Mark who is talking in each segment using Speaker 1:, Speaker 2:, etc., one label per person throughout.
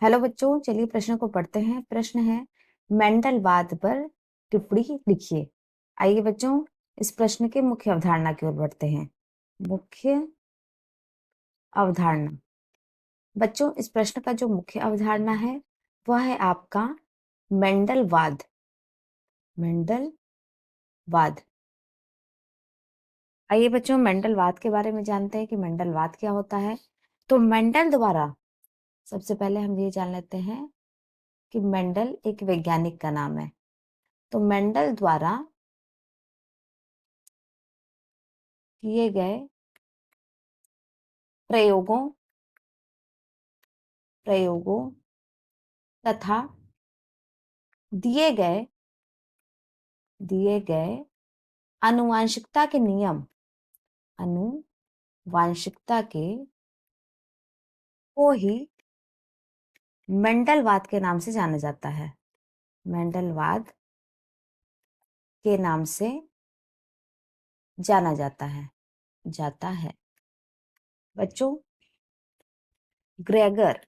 Speaker 1: Hello बच्चों, चलिए प्रश्न को पढ़ते हैं। प्रश्न है, मेंडलवाद पर टिप्पणी लिखिए। आइए बच्चों, इस प्रश्न के मुख्य अवधारणा की ओर बढ़ते हैं। मुख्य अवधारणा। बच्चों, इस प्रश्न का जो मुख्य अवधारणा है वह है आपका मेंडलवाद। मेंडलवाद। आइए बच्चों, मेंडलवाद के बारे में जानते हैं कि मेंडलवाद क्या होता है। तो मेंडल द्वारा सबसे पहले हम ये जान लेते हैं कि मेंडल एक वैज्ञानिक का नाम है। तो मेंडल द्वारा किए गए प्रयोगों तथा दिए गए आनुवांशिकता के नियम आनुवांशिकता के को ही मेंडलवाद के नाम से जाना जाता है। मेंडलवाद के नाम से जाना जाता है। बच्चों, ग्रेगर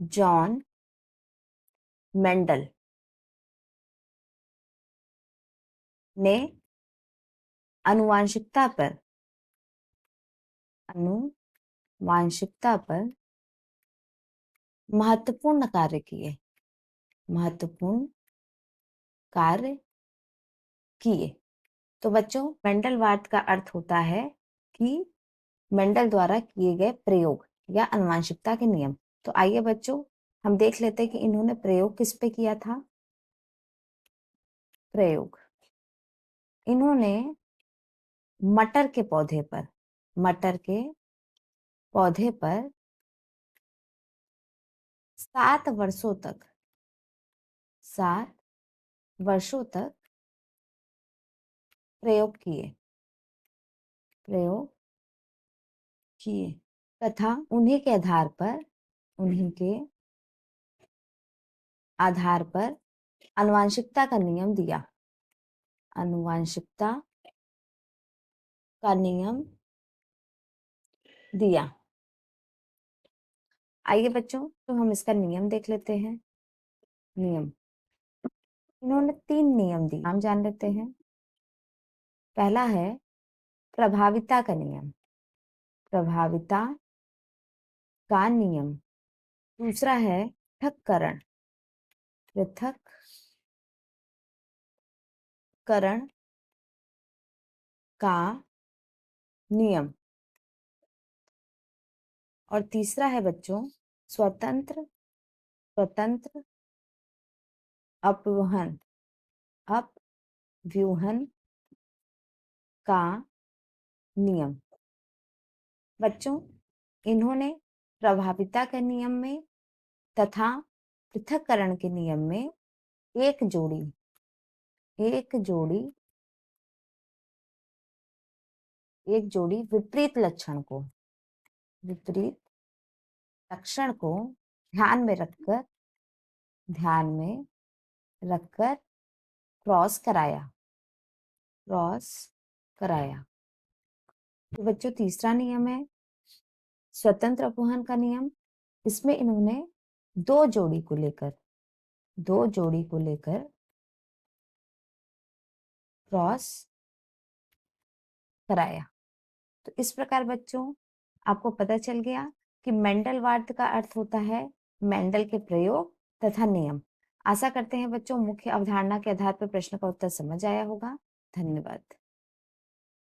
Speaker 1: जॉन मेंडल ने आनुवांशिकता पर महत्वपूर्ण कार्य किए। तो बच्चों, मेंडलवाद का अर्थ होता है कि मेंडल द्वारा किए गए प्रयोग या आनुवांशिकता के नियम। तो आइए बच्चों, हम देख लेते हैं कि इन्होंने प्रयोग किस पे किया था। प्रयोग इन्होंने मटर के पौधे पर 7 वर्षों तक प्रयोग किए तथा उन्हीं के आधार पर आनुवांशिकता का नियम दिया। आइए बच्चों, तो हम इसका नियम देख लेते हैं। नियम इन्होंने 3 नियम दिए, नाम जान लेते हैं। पहला है प्रभाविता का नियम। दूसरा है पृथक्करण का नियम। और तीसरा है बच्चों स्वतंत्र अपव्यूहन का नियम। बच्चों, इन्होंने प्रभाविता के नियम में तथा पृथक्करण के नियम में एक जोड़ी विपरीत लक्षण को ध्यान में रखकर क्रॉस कराया। तो बच्चों, तीसरा नियम है स्वतंत्र अपवहन का नियम। इसमें इन्होंने दो जोड़ी को लेकर क्रॉस कराया। तो इस प्रकार बच्चों, आपको पता चल गया कि मेंडलवाद का अर्थ होता है मेंडल के प्रयोग तथा नियम। आशा करते हैं बच्चों, मुख्य अवधारणा के आधार पर प्रश्न का उत्तर समझ आया होगा। धन्यवाद।